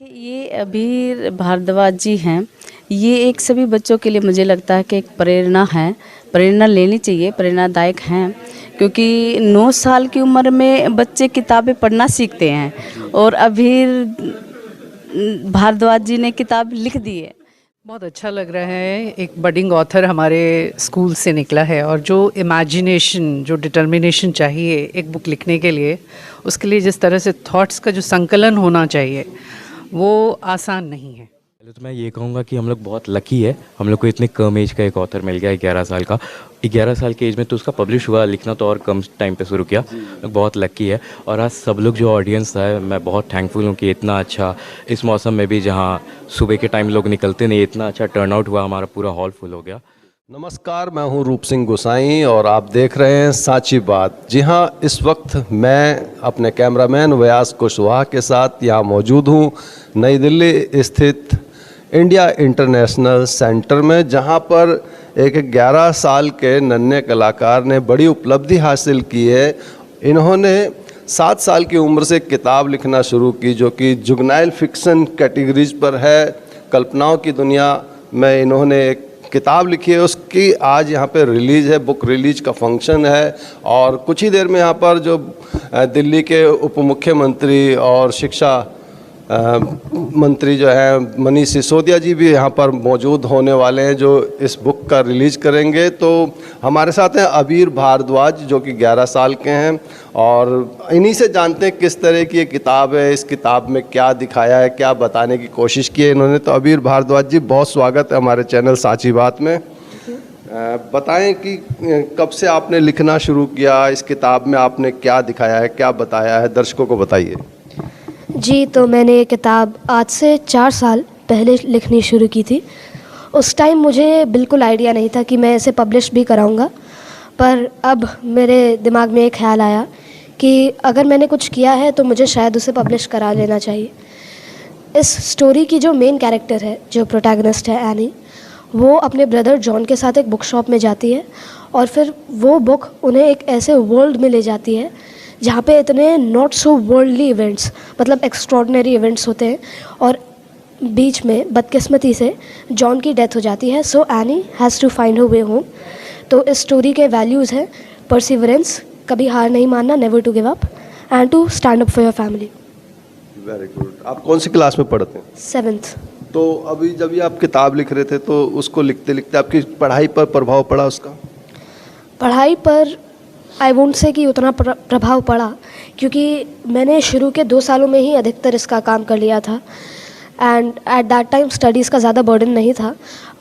देखिए, ये अबीर भारद्वाज जी हैं। ये एक सभी बच्चों के लिए मुझे लगता है कि एक प्रेरणा है। प्रेरणा लेनी चाहिए, प्रेरणादायक हैं, क्योंकि 9 साल की उम्र में बच्चे किताबें पढ़ना सीखते हैं और अबीर भारद्वाज जी ने किताब लिख दी है। बहुत अच्छा लग रहा है। एक बडिंग ऑथर हमारे स्कूल से निकला है और जो इमेजिनेशन, जो डिटर्मिनेशन चाहिए एक बुक लिखने के लिए, उसके लिए जिस तरह से थॉट्स का जो संकलन होना चाहिए वो आसान नहीं है। पहले तो मैं ये कहूँगा कि हम लोग बहुत लकी है, हम लोग को इतने कम एज का एक ऑथर मिल गया, 11 साल का। 11 साल की एज में तो उसका पब्लिश हुआ, लिखना तो और कम टाइम पे शुरू किया। बहुत लकी है। और आज सब लोग जो ऑडियंस है, मैं बहुत थैंकफुल हूँ कि इतना अच्छा इस मौसम में भी, जहाँ सुबह के टाइम लोग निकलते नहीं, इतना अच्छा टर्नआउट हुआ, हमारा पूरा हॉल फुल हो गया। नमस्कार, मैं हूं रूप सिंह गोसाई और आप देख रहे हैं साची बात। जी हां, इस वक्त मैं अपने कैमरामैन व्यास कुशवाहा के साथ यहाँ मौजूद हूं, नई दिल्ली स्थित इंडिया इंटरनेशनल सेंटर में, जहां पर एक 11 साल के नन्हे कलाकार ने बड़ी उपलब्धि हासिल की है। इन्होंने 7 साल की उम्र से किताब लिखना शुरू की, जो कि जुगनाइल फिक्शन कैटेगरीज पर है। कल्पनाओं की दुनिया में इन्होंने एक किताब लिखी है, उसकी आज यहाँ पे रिलीज़ है, बुक रिलीज का फंक्शन है। और कुछ ही देर में यहाँ पर जो दिल्ली के उप मुख्यमंत्री और शिक्षा मंत्री जो है मनीष सिसोदिया जी भी यहाँ पर मौजूद होने वाले हैं, जो इस बुक का रिलीज करेंगे। तो हमारे साथ हैं अबीर भारद्वाज, जो कि 11 साल के हैं, और इन्हीं से जानते हैं किस तरह की ये किताब है, इस किताब में क्या दिखाया है, क्या बताने की कोशिश की है इन्होंने। तो अबीर भारद्वाज जी, बहुत स्वागत है हमारे चैनल साची बात में। बताएं कि कब से आपने लिखना शुरू किया, इस किताब में आपने क्या दिखाया है, क्या बताया है, दर्शकों को बताइए। जी, तो मैंने ये किताब आज से 4 साल पहले लिखनी शुरू की थी। उस टाइम मुझे बिल्कुल आइडिया नहीं था कि मैं इसे पब्लिश भी कराऊंगा, पर अब मेरे दिमाग में एक ख्याल आया कि अगर मैंने कुछ किया है तो मुझे शायद उसे पब्लिश करा लेना चाहिए। इस स्टोरी की जो मेन कैरेक्टर है, जो प्रोटैगनिस्ट है एनी, वो अपने ब्रदर जॉन के साथ एक बुक शॉप में जाती है और फिर वो बुक उन्हें एक ऐसे वर्ल्ड में ले जाती है जहाँ पे इतने नॉट सो वर्ल्डली इवेंट्स, मतलब एक्स्ट्रॉर्डनरी इवेंट्स होते हैं, और बीच में बदकिस्मती से जॉन की डेथ हो जाती है। So Annie has to find her way home. तो इस स्टोरी के वैल्यूज़ हैं परसिवरेंस, कभी हार नहीं मानना, never to give up, and to stand up for your family. Very good. आप कौन सी क्लास में पढ़ते हैं? 7th। तो अभी जब ये आप किताब लिख रहे थे, तो उसको लिखते लिखते आपकी पढ़ाई पर प्रभाव पड़ा उसका? पढ़ाई पर आई वोंट से कि उतना प्रभाव पड़ा, क्योंकि मैंने शुरू के 2 सालों में ही अधिकतर इसका काम कर लिया था, and at that time studies का ज़्यादा बर्डन नहीं था,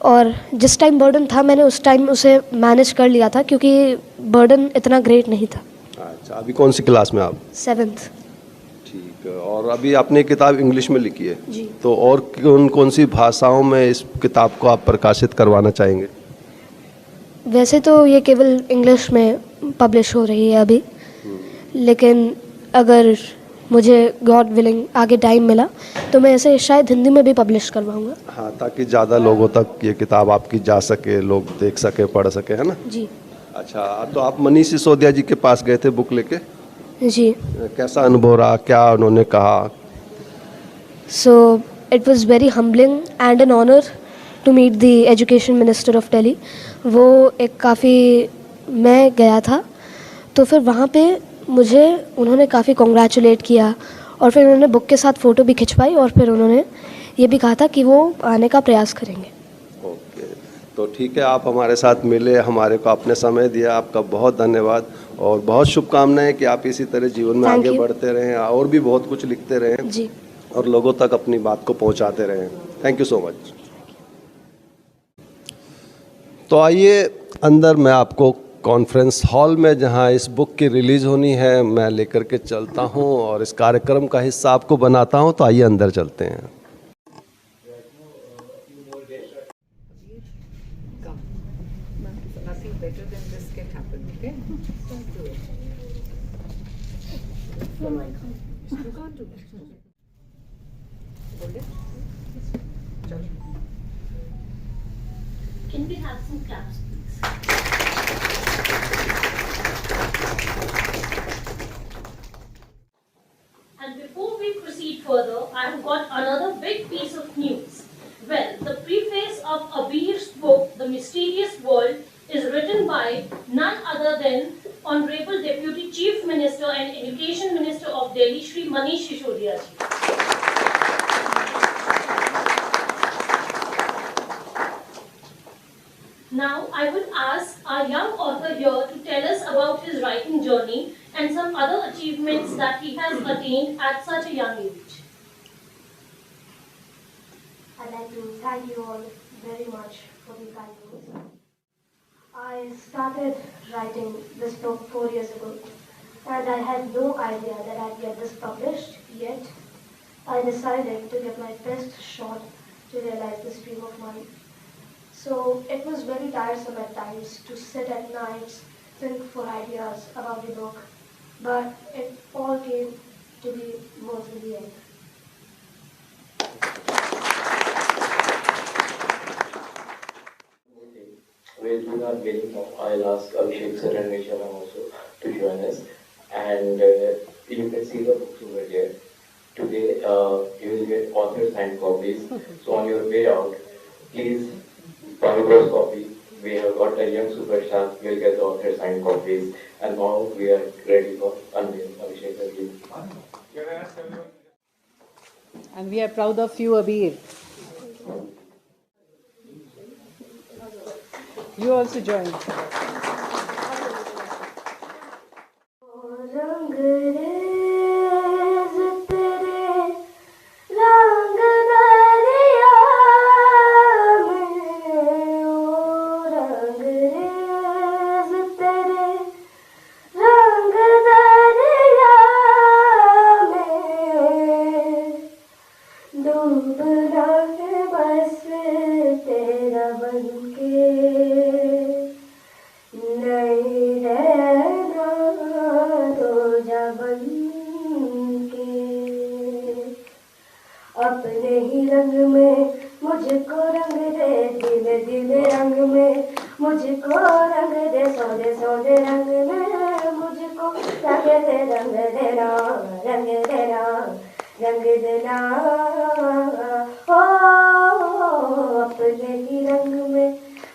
और जिस टाइम बर्डन था मैंने उस टाइम उसे मैनेज कर लिया था, क्योंकि बर्डन इतना ग्रेट नहीं था। अच्छा, अभी कौन सी क्लास में आप? 7th। ठीक है। और अभी आपने किताब इंग्लिश में लिखी है जी। तो और कौन कौन सी भाषाओं में इस किताब को आप प्रकाशित करवाना चाहेंगे? वैसे तो ये केवल इंग्लिश में पब्लिश हो रही है अभी, लेकिन अगर मुझे गॉड विलिंग आगे टाइम मिला तो मैं इसे शायद हिंदी में भी पब्लिश करवाऊंगा। हाँ, ताकि ज़्यादा लोगों तक ये किताब आपकी जा सके, लोग देख सके, पढ़ सके, है ना? जी। अच्छा, तो आप मनीष सिसोदिया जी के पास गए थे बुक लेके? जी। कैसा अनुभव रहा, क्या उन्होंने कहा? So it was very humbling and an honour to meet the education minister of Delhi. वो एक काफ़ी, मैं गया था तो फिर वहाँ पे मुझे उन्होंने काफ़ी कॉन्ग्रेचुलेट किया, और फिर उन्होंने बुक के साथ फ़ोटो भी खिंचवाई, और फिर उन्होंने ये भी कहा था कि वो आने का प्रयास करेंगे। ओके, तो ठीक है, आप हमारे साथ मिले, हमारे को आपने समय दिया, आपका बहुत धन्यवाद, और बहुत शुभकामनाएं कि आप इसी तरह जीवन में आगे बढ़ते रहें और भी बहुत कुछ लिखते रहें जी, और लोगों तक अपनी बात को पहुंचाते रहें। Thank you so much. तो आइए अंदर मैं आपको कॉन्फ्रेंस हॉल में, जहां इस बुक की रिलीज़ होनी है, मैं लेकर के चलता हूं और इस कार्यक्रम का हिस्सा आपको बनाता हूं। तो आइए अंदर चलते हैं। Can we have some claps, please? And before we proceed further, I have got another big piece of news. Well, the preface of Abir's book, The Mysterious World, is written by none other than Honorable Deputy Chief Minister and Education Minister of Delhi, Shri Manish Sisodiya ji. Now, I would ask our young author here to tell us about his writing journey and some other achievements that he has attained at such a young age. I'd like to thank you all very much for the kind words. I started writing this book 4 years ago, and I had no idea that I'd get this published, yet I decided to give my best shot to realize this dream of mine. So it was very tiresome at times to sit at nights, think for ideas about the book, but it all came to be worth in the end. With without getting more, I'll ask Abhishek sir and Nisha ma'am also to join us. And you can see the books over here. Today you will get author signed copies. So on your way out, please buy those copies. We have got a young superstar. You will get the author signed copies. And now we are ready for unveiling. Abhishek sir, please. And we are proud of you, Abir. You also join. रंग rays तेरे रंग दरिया में, ओ रंग rays तेरे रंग दरिया में, डूबना है बस तेरा बनके, नहीं रहना तो जा बनके, अपने ही रंग में मुझको रंग दे, धीमे धीमे रंग में मुझको रंग दे, सोने सोने रंग में मुझको रंग दे, रंग देना रंग देना रंग देना, ओ अपने ही रंग में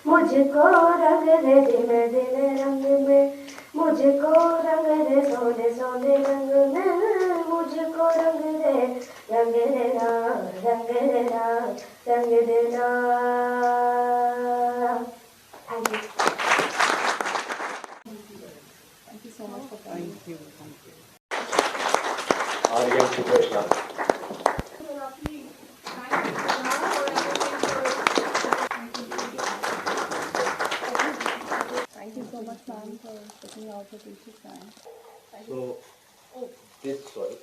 मुझको रंग दे, धीमे धीमे रंग में मुझको रंग दे, सोने सोने रंग में मुझको रंग दे, रंग देना रंग देना रंग देना। Thank you. Thank you. Our young superstar. Thank you so much, ma'am, for taking out the precious time. So, this sorry.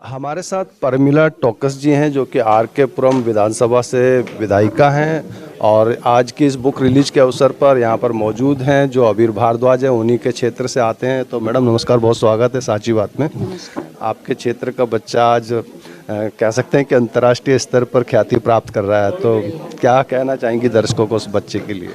हमारे साथ परमिला टोकस जी हैं जो कि आर के पुरम विधानसभा से विधायिका हैं और आज की इस बुक रिलीज के अवसर पर यहाँ पर मौजूद हैं। जो अबीर भारद्वाज है उन्हीं के क्षेत्र से आते हैं। तो मैडम नमस्कार, बहुत स्वागत है साची बात में। आपके क्षेत्र का बच्चा आज कह सकते हैं कि अंतर्राष्ट्रीय स्तर पर ख्याति प्राप्त कर रहा है, तो क्या कहना चाहेंगी दर्शकों को उस बच्चे के लिए?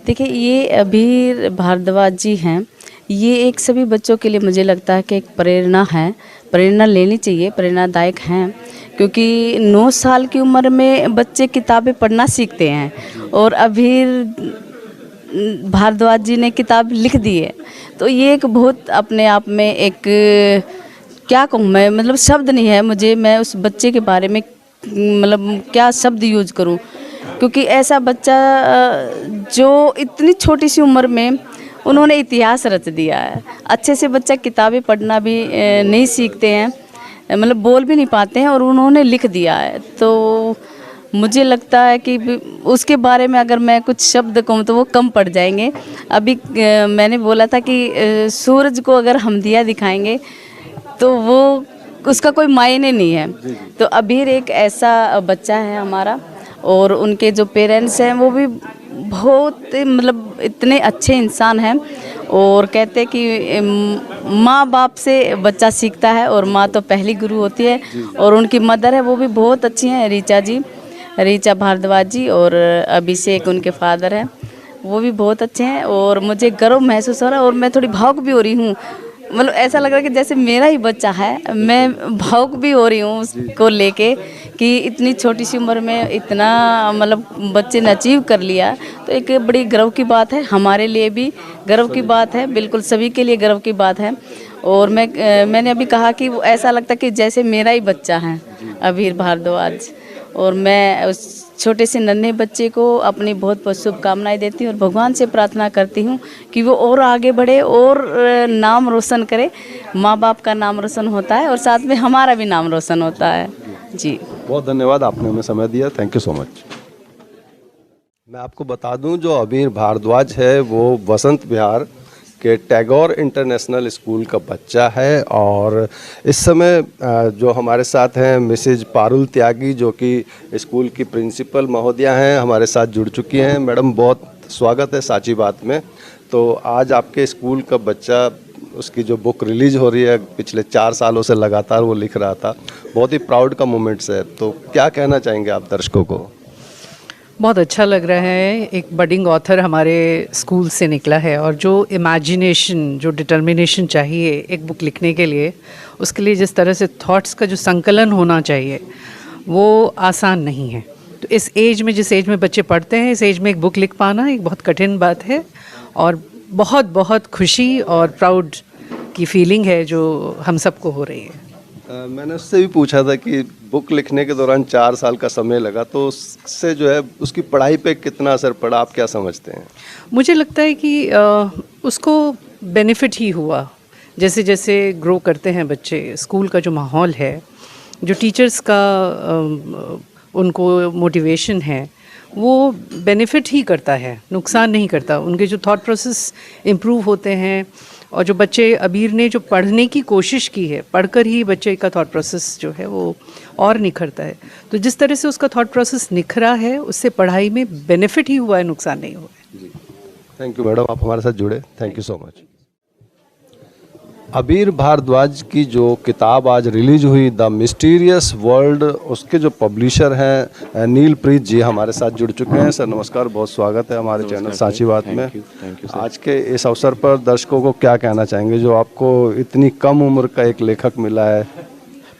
देखिए, ये अबीर भारद्वाज जी हैं, ये एक सभी बच्चों के लिए मुझे लगता है कि एक प्रेरणा है, प्रेरणा लेनी चाहिए, प्रेरणादायक हैं, क्योंकि 9 साल की उम्र में बच्चे किताबें पढ़ना सीखते हैं और अबीर भारद्वाज जी ने किताब लिख दी है। तो ये एक बहुत अपने आप में एक, क्या कहूँ मैं, मतलब शब्द नहीं है मुझे, मैं उस बच्चे के बारे में मतलब क्या शब्द यूज करूँ, क्योंकि ऐसा बच्चा जो इतनी छोटी सी उम्र में उन्होंने इतिहास रच दिया है। अच्छे से बच्चा किताबें पढ़ना भी नहीं सीखते हैं, मतलब बोल भी नहीं पाते हैं, और उन्होंने लिख दिया है। तो मुझे लगता है कि उसके बारे में अगर मैं कुछ शब्द कहूँ तो वो कम पड़ जाएंगे। अभी मैंने बोला था कि सूरज को अगर हम दिया दिखाएंगे तो वो उसका कोई मायने नहीं है। तो अबीर एक ऐसा बच्चा है हमारा, और उनके जो पेरेंट्स हैं वो भी बहुत मतलब इतने अच्छे इंसान हैं, और कहते हैं कि माँ बाप से बच्चा सीखता है और माँ तो पहली गुरु होती है। और उनकी मदर है वो भी बहुत अच्छी हैं, रीचा भारद्वाज जी, और अभिषेक उनके फादर हैं, वो भी बहुत अच्छे हैं। और मुझे गर्व महसूस हो रहा है और मैं थोड़ी भावुक भी हो रही हूँ मतलब ऐसा लग रहा है कि जैसे मेरा ही बच्चा है। मैं भावुक भी हो रही हूँ उसको लेके कि इतनी छोटी सी उम्र में इतना मतलब बच्चे ने अचीव कर लिया, तो एक बड़ी गर्व की बात है, हमारे लिए भी गर्व की बात है, बिल्कुल सभी के लिए गर्व की बात है। और मैंने अभी कहा कि वो ऐसा लगता है कि जैसे मेरा ही बच्चा है अबीर भारद्वाज। और मैं उस छोटे से नन्हे बच्चे को अपनी बहुत बहुत शुभकामनाएं देती हूँ और भगवान से प्रार्थना करती हूँ कि वो और आगे बढ़े और नाम रोशन करे। माँ बाप का नाम रोशन होता है और साथ में हमारा भी नाम रोशन होता है। जी बहुत धन्यवाद, आपने हमें समय दिया, थैंक यू सो मच। मैं आपको बता दूं, जो अबीर भारद्वाज है वो वसंत विहार के टैगोर इंटरनेशनल स्कूल का बच्चा है। और इस समय जो हमारे साथ हैं मिसेज पारुल त्यागी, जो कि स्कूल की प्रिंसिपल महोदया हैं, हमारे साथ जुड़ चुकी हैं। मैडम, बहुत स्वागत है साची बात में। तो आज आपके स्कूल का बच्चा, उसकी जो बुक रिलीज हो रही है, पिछले 4 सालों से लगातार वो लिख रहा था, बहुत ही प्राउड का मोमेंट्स है। तो क्या कहना चाहेंगे आप दर्शकों को? बहुत अच्छा लग रहा है, एक बडिंग ऑथर हमारे स्कूल से निकला है और जो इमेजिनेशन, जो डिटर्मिनेशन चाहिए एक बुक लिखने के लिए, उसके लिए जिस तरह से थॉट्स का जो संकलन होना चाहिए वो आसान नहीं है। तो इस एज में, जिस एज में बच्चे पढ़ते हैं, इस एज में एक बुक लिख पाना एक बहुत कठिन बात है और बहुत बहुत खुशी और प्राउड की फीलिंग है जो हम सबको हो रही है। मैंने उससे भी पूछा था कि बुक लिखने के दौरान 4 साल का समय लगा, तो उससे जो है उसकी पढ़ाई पे कितना असर पड़ा, आप क्या समझते हैं? मुझे लगता है कि उसको बेनिफिट ही हुआ। जैसे जैसे ग्रो करते हैं बच्चे, स्कूल का जो माहौल है, जो टीचर्स का उनको मोटिवेशन है, वो बेनिफिट ही करता है, नुकसान नहीं करता। उनके जो थॉट प्रोसेस इम्प्रूव होते हैं और जो बच्चे, अबीर ने जो पढ़ने की कोशिश की है, पढ़कर ही बच्चे का थॉट प्रोसेस जो है वो और निखरता है। तो जिस तरह से उसका थॉट प्रोसेस निखरा है, उससे पढ़ाई में बेनिफिट ही हुआ है, नुकसान नहीं हुआ है। थैंक यू मैडम, आप हमारे साथ जुड़े, थैंक यू सो मच। अबीर भारद्वाज की जो किताब आज रिलीज हुई, द मिस्टीरियस वर्ल्ड, उसके जो पब्लिशर हैं नीलप्रीत जी हमारे साथ जुड़ चुके हैं। सर नमस्कार, बहुत स्वागत है हमारे चैनल साची बात में। आज के इस अवसर पर दर्शकों को क्या कहना चाहेंगे, जो आपको इतनी कम उम्र का एक लेखक मिला है?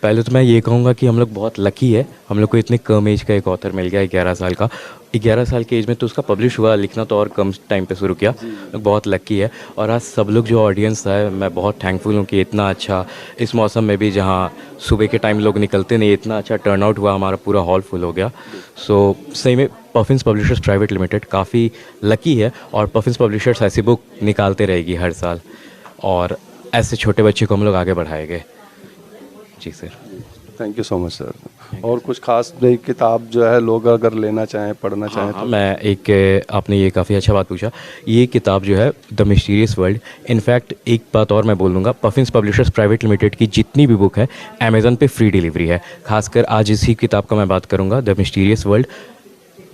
पहले तो मैं ये कहूँगा कि हम लोग बहुत लकी है, हम लोग को इतने कम एज का एक ऑथर मिल गया, 11 साल का। 11 साल के एज में तो उसका पब्लिश हुआ, लिखना तो और कम टाइम पे शुरू किया, बहुत लकी है। और आज सब लोग जो ऑडियंस है, मैं बहुत थैंकफुल हूँ कि इतना अच्छा इस मौसम में भी, जहाँ सुबह के टाइम लोग निकलते नहीं, इतना अच्छा टर्न आउट हुआ, हमारा पूरा हॉल फुल हो गया। सो सही में पफिन्स पब्लिशर्स प्राइवेट लिमिटेड काफ़ी लकी है और पफिन्स पब्लिशर्स ऐसी बुक निकालते रहेगी हर साल और ऐसे छोटे बच्चे को हम लोग आगे बढ़ाएंगे। जी sir, thank you so much sir. और कुछ खास नई किताब जो है लोग अगर लेना चाहें, पढ़ना चाहें? हाँ, मैं एक, आपने ये काफ़ी अच्छा बात पूछा, ये किताब जो है द मिस्टीरियस वर्ल्ड, इनफैक्ट एक बात और मैं बोल दूँगा, पफिन्स पब्लिशर्स प्राइवेट लिमिटेड की जितनी भी बुक है अमेज़न पे फ्री डिलीवरी है। खासकर आज इसी किताब का मैं बात करूँगा, the mysterious world,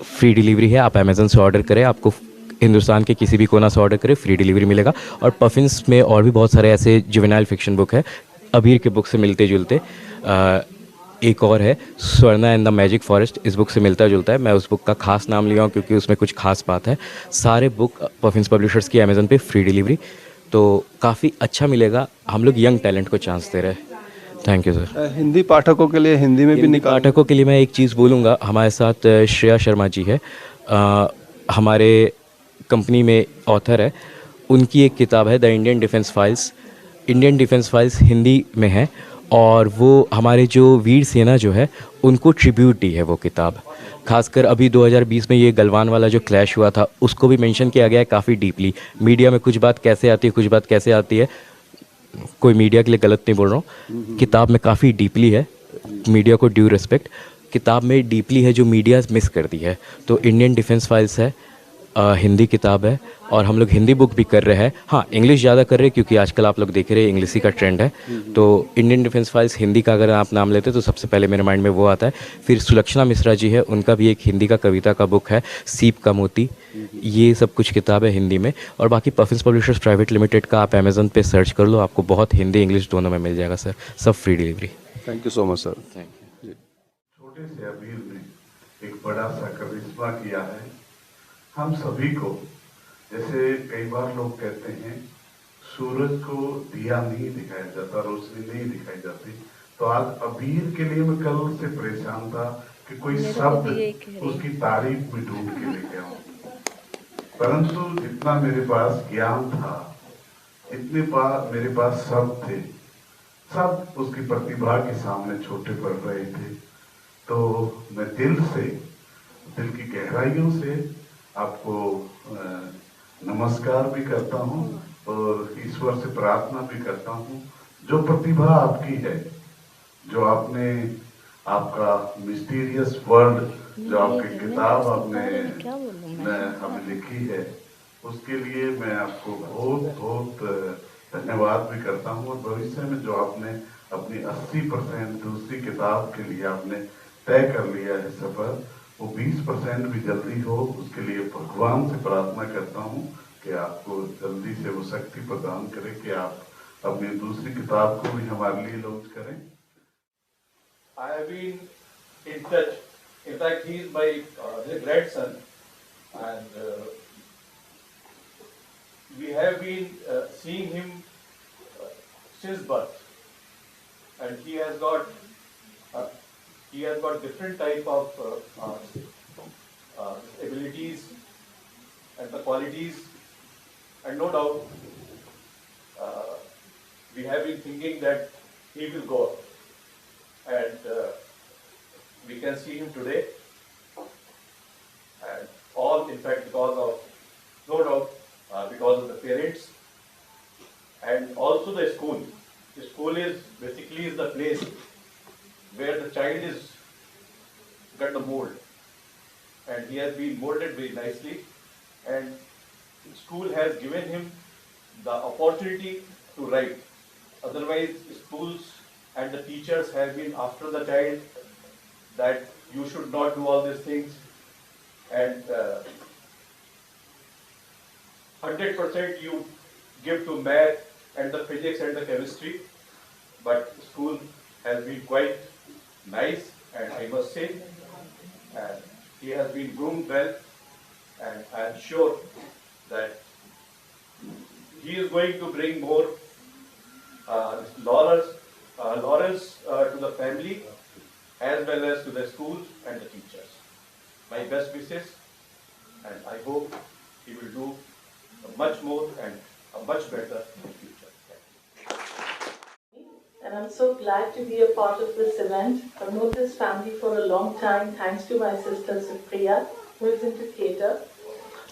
free delivery है। आप अमेज़न से ऑर्डर करें, आपको हिंदुस्तान के किसी भी कोना से ऑर्डर करें, फ्री डिलीवरी मिलेगा। और पफिन्स में और भी बहुत सारे ऐसे जुवेनाइल फिक्शन बुक है, अबीर के बुक से मिलते जुलते। एक और है Swarna and the magic forest, इस बुक से मिलता जुलता है। मैं उस बुक का खास नाम लिया हूँ क्योंकि उसमें कुछ खास बात है। सारे बुक पफिन्स पब्लिशर्स की अमेज़न पे फ्री डिलीवरी, तो काफ़ी अच्छा मिलेगा। हम लोग यंग टैलेंट को चांस दे रहे हैं। Thank you sir. हिंदी पाठकों के लिए हिंदी में भी निकाल, पाठकों के लिए मैं एक चीज़ बोलूँगा, हमारे साथ श्रेया शर्मा जी है, हमारे कंपनी में ऑथर है। उनकी एक किताब है the Indian defence files. Indian defence files Hindi में है और वो हमारे जो वीर सेना जो है उनको ट्रिब्यूट दी है वो किताब। खासकर अभी 2020 में ये गलवान वाला जो क्लैश हुआ था उसको भी मेंशन किया गया है काफ़ी डीपली। मीडिया में कुछ बात कैसे आती है, कुछ बात कैसे आती है, कोई मीडिया के लिए गलत नहीं बोल रहा हूँ, किताब में काफ़ी डीपली है। मीडिया को ड्यू रिस्पेक्ट, किताब में डीपली है जो मीडिया मिस कर दी है। तो इंडियन डिफेंस फाइल्स है, हिंदी किताब है और हम लोग हिंदी बुक भी कर रहे हैं। हाँ, इंग्लिश ज़्यादा कर रहे हैं क्योंकि आजकल आप लोग देख रहे हैं इंग्लिश का ट्रेंड है। तो इंडियन डिफेंस फाइल्स हिंदी का अगर आप नाम लेते तो सबसे पहले मेरे माइंड में वो आता है। फिर सुलक्षणा मिश्रा जी है, उनका भी एक हिंदी का कविता का बुक है सीप का मोती। ये सब कुछ किताब है हिंदी में। और बाकी पफिन्स पब्लिशर्स प्राइवेट लिमिटेड का आप अमेज़न पे सर्च कर लो, आपको बहुत हिंदी इंग्लिश दोनों में मिल जाएगा सर, सब free delivery. Thank you so much sir. Thank you. छोटे से अबीर ने एक बड़ा सा करिश्मा किया है हम सभी को। जैसे कई बार लोग कहते हैं सूरज को दिया नहीं दिखाया जाता, रोशनी नहीं दिखाई जाती। तो आज अबीर के लिए मैं कल से परेशान था कि कोई शब्द उसकी तारीफ में ढूंढ के लेके आऊं, परंतु जितना मेरे पास ज्ञान था, इतने मेरे पास शब्द थे, सब उसकी प्रतिभा के सामने छोटे पड़ रहे थे। तो मैं दिल की गहराइयों से आपको नमस्कार भी करता हूँ और ईश्वर से प्रार्थना भी करता हूँ, जो प्रतिभा आपकी है, जो आपने आपका मिस्टीरियस वर्ल्ड, जो आपकी किताब आपने हमें लिखी है, उसके लिए मैं आपको बहुत बहुत धन्यवाद भी करता हूँ। और भविष्य में जो आपने अपनी 80% दूसरी किताब के लिए आपने तय कर लिया है सफर, वो 20% भी जल्दी हो, उसके लिए भगवान से प्रार्थना करता हूँ कि आपको जल्दी से वो शक्ति प्रदान करे कि आप अपनी दूसरी किताब को भी हमारे लिए लॉन्च करें। I have been in touch. In fact, he is my grandson, and we have been seeing him since birth, and he has got different type of abilities and the qualities, and no doubt we have been thinking that he will go up. And we can see him today, and all in fact because of, no doubt, because of the parents and also the school. The school is basically the place where the child is got the mold, and he has been molded very nicely, and school has given him the opportunity to write. Otherwise, schools and the teachers have been after the child that you should not do all these things, and 100% you give to math and the physics and the chemistry, but school has been quite nice, and I must say, and he has been groomed well, and I am sure that he is going to bring more laurels to the family as well as to the schools and the teachers. My best wishes, and I hope he will do much more and much better in the future. And I'm so glad to be a part of this event. I've known this family for a long time, thanks to my sister Supriya, who is into theatre.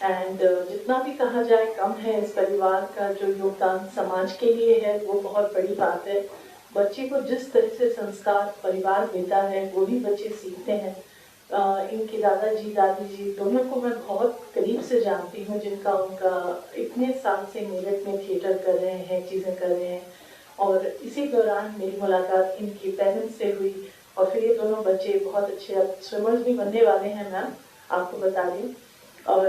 And जितना भी कहा जाए कम है, इस परिवार का जो योगदान समाज के लिए है वो बहुत बड़ी बात है। बच्चे को जिस तरह से संस्कार परिवार देता है वो ही बच्चे सीखते हैं। इनके दादाजी दादी जी दोनों को मैं बहुत करीब से जानती हूँ, जिनका उनका इतने साल से मेरठ में थिएटर कर रहे हैं, चीज़ें कर रहे हैं। और इसी दौरान मेरी मुलाकात इनके पेरेंट्स से हुई, और फिर ये दोनों बच्चे बहुत अच्छे अब स्विमर्स भी बनने वाले हैं, मैम आपको बता दें। और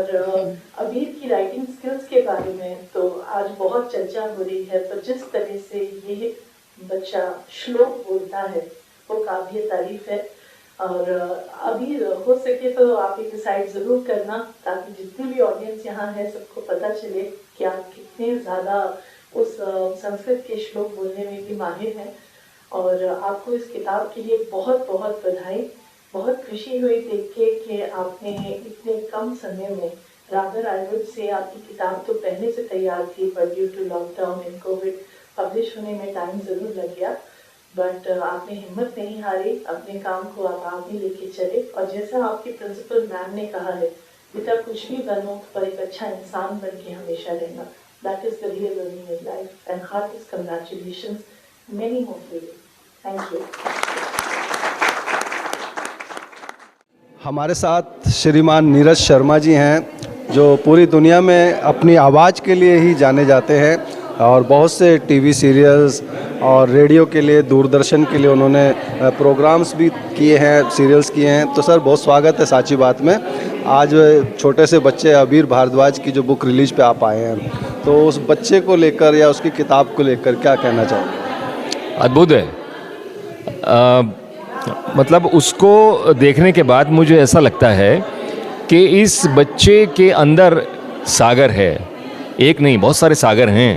अबीर की राइटिंग स्किल्स के बारे में तो आज बहुत चर्चा हो रही है, पर जिस तरह से ये बच्चा श्लोक बोलता है वो काबिल तारीफ है। और अबीर हो सके तो आप एक डिसाइड ज़रूर करना, ताकि जितने भी ऑडियंस यहाँ है सबको पता चले कि आप कितने ज़्यादा उस संस्कृत के श्लोक बोलने में भी माहिर हैं। और आपको इस किताब के लिए बहुत बहुत बधाई। बहुत खुशी हुई देख के कि आपने इतने कम समय में, रादर आई वुड से आपकी किताब तो पहले से तैयार थी, पर due to lockdown and covid publish होने में टाइम ज़रूर लग गया, बट आपने हिम्मत नहीं हारी, अपने काम को आप आगे लेके चले। और जैसा आपके प्रिंसिपल मैम ने कहा है, बेटा कुछ भी बनो पर एक अच्छा इंसान बन के हमेशा रहना। That is the real learning in life, and heartiest congratulations, many more for you. Thank you. हमारे साथ श्रीमान नीरज शर्मा जी हैं, जो पूरी दुनिया में अपनी आवाज़ के लिए ही जाने जाते हैं, और बहुत से टीवी सीरियल्स और रेडियो के लिए, दूरदर्शन के लिए उन्होंने प्रोग्राम्स भी किए हैं, सीरियल्स किए हैं। तो सर बहुत स्वागत है साची बात में। आज छोटे से बच्चे अबीर भारद्वाज की जो बुक रिलीज पे आप आए हैं, तो उस बच्चे को लेकर या उसकी किताब को लेकर क्या कहना चाहोगे? अद्भुत है। मतलब उसको देखने के बाद मुझे ऐसा लगता है कि इस बच्चे के अंदर सागर है, एक नहीं बहुत सारे सागर हैं,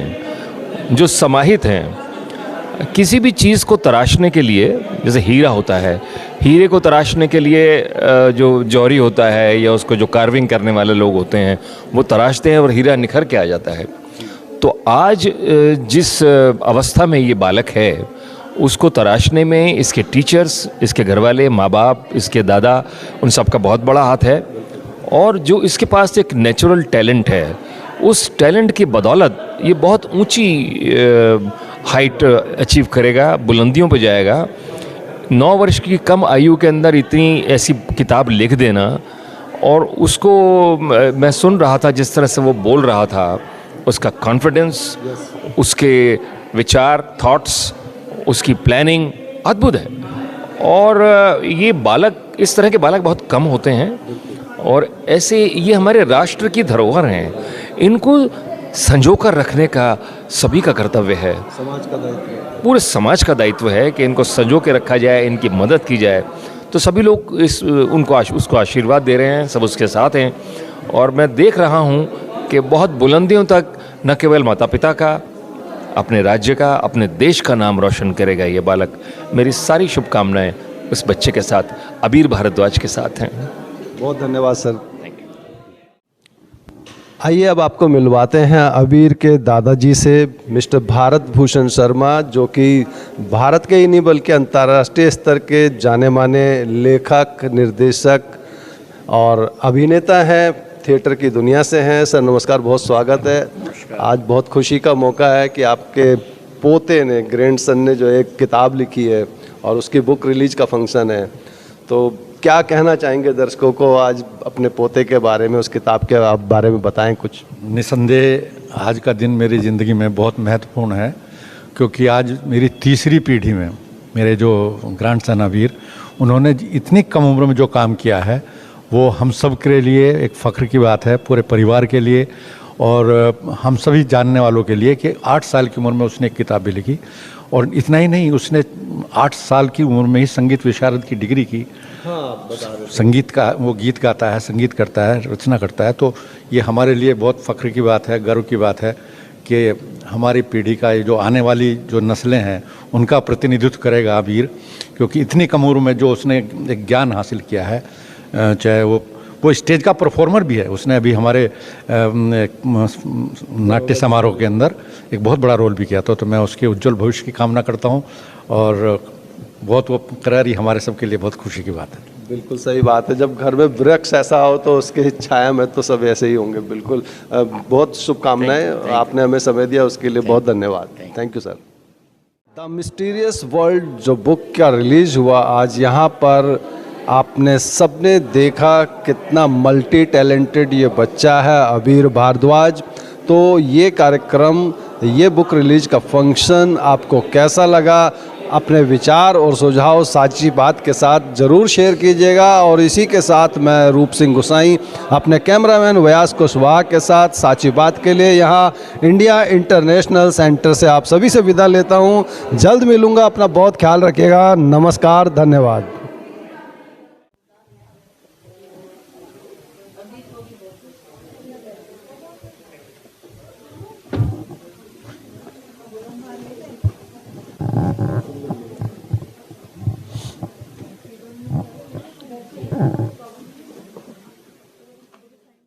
जो समाहित हैं। किसी भी चीज़ को तराशने के लिए, जैसे हीरा होता है, हीरे को तराशने के लिए जो जौहरी होता है या उसको जो कार्विंग करने वाले लोग होते हैं वो तराशते हैं और हीरा निखर के आ जाता है। तो आज जिस अवस्था में ये बालक है उसको तराशने में इसके टीचर्स, इसके घरवाले, माँ बाप, इसके दादा, उन सब का बहुत बड़ा हाथ है। और जो इसके पास एक नेचुरल टैलेंट है, उस टैलेंट की बदौलत ये बहुत ऊंची हाइट अचीव करेगा, बुलंदियों पर जाएगा। 9 वर्ष की कम आयु के अंदर इतनी ऐसी किताब लिख देना, और उसको मैं सुन रहा था जिस तरह से वो बोल रहा था, उसका कॉन्फिडेंस, उसके विचार, थॉट्स, उसकी प्लानिंग अद्भुत है। और ये बालक, इस तरह के बालक बहुत कम होते हैं, और ऐसे ये हमारे राष्ट्र की धरोहर हैं। इनको संजोकर रखने का सभी का कर्तव्य है, समाज का दायित्व है, पूरे समाज का दायित्व है कि इनको संजो के रखा जाए, इनकी मदद की जाए। तो सभी लोग उसको आशीर्वाद दे रहे हैं, सब उसके साथ हैं। और मैं देख रहा हूँ कि बहुत बुलंदियों तक न केवल माता पिता का, अपने राज्य का, अपने देश का नाम रोशन करेगा ये बालक। मेरी सारी शुभकामनाएं उस बच्चे के साथ, अबीर भारद्वाज के साथ हैं। बहुत धन्यवाद सर। आइए अब आपको मिलवाते हैं अबीर के दादाजी से, मिस्टर भारत भूषण शर्मा, जो कि भारत के ही नहीं बल्कि अंतर्राष्ट्रीय स्तर के जाने माने लेखक, निर्देशक और अभिनेता हैं, थिएटर की दुनिया से हैं। सर नमस्कार, बहुत स्वागत है। आज बहुत खुशी का मौका है कि आपके पोते ने, ग्रैंडसन ने जो एक किताब लिखी है और उसकी बुक रिलीज का फंक्शन है, तो क्या कहना चाहेंगे दर्शकों को आज अपने पोते के बारे में, उस किताब के बारे में बताएं कुछ। निसंदेह आज का दिन मेरी ज़िंदगी में बहुत महत्वपूर्ण है, क्योंकि आज मेरी तीसरी पीढ़ी में मेरे जो ग्रैंडसन अबीर, उन्होंने इतनी कम उम्र में जो काम किया है वो हम सब के लिए एक फ़ख्र की बात है, पूरे परिवार के लिए और हम सभी जानने वालों के लिए कि 8 साल की उम्र में उसने एक किताब भी लिखी। और इतना ही नहीं, उसने 8 साल की उम्र में ही संगीत विशारद की डिग्री की। संगीत का, वो गीत गाता है, संगीत करता है, रचना करता है। तो ये हमारे लिए बहुत फ़ख्र की बात है, गर्व की बात है कि हमारी पीढ़ी का ये जो आने वाली जो नस्लें हैं उनका प्रतिनिधित्व करेगा अबीर, क्योंकि इतनी कम उम्र में जो उसने एक ज्ञान हासिल किया है, चाहे वो स्टेज का परफॉर्मर भी है। उसने अभी हमारे नाट्य समारोह के अंदर एक बहुत बड़ा रोल भी किया था। तो मैं उसके उज्जवल भविष्य की कामना करता हूँ, और बहुत वो करारी हमारे सब के लिए बहुत खुशी की बात है। बिल्कुल सही बात है, जब घर में वृक्ष ऐसा हो तो उसकी छाया में तो सब ऐसे ही होंगे। बिल्कुल, बहुत शुभकामनाएं, आपने हमें समय दिया उसके लिए बहुत धन्यवाद। Thank you sir. The mysterious world जो बुक का रिलीज हुआ आज यहाँ पर, आपने सबने देखा कितना मल्टी टैलेंटेड ये बच्चा है अबीर भारद्वाज। तो ये कार्यक्रम, ये बुक रिलीज का फंक्शन आपको कैसा लगा, अपने विचार और सुझाव साची बात के साथ ज़रूर शेयर कीजिएगा। और इसी के साथ मैं रूप सिंह गुसाई अपने कैमरामैन व्यास कुशवाहा के साथ साची बात के लिए यहाँ इंडिया इंटरनेशनल सेंटर से आप सभी से विदा लेता हूँ। जल्द मिलूँगा, अपना बहुत ख्याल रखिएगा। नमस्कार, धन्यवाद।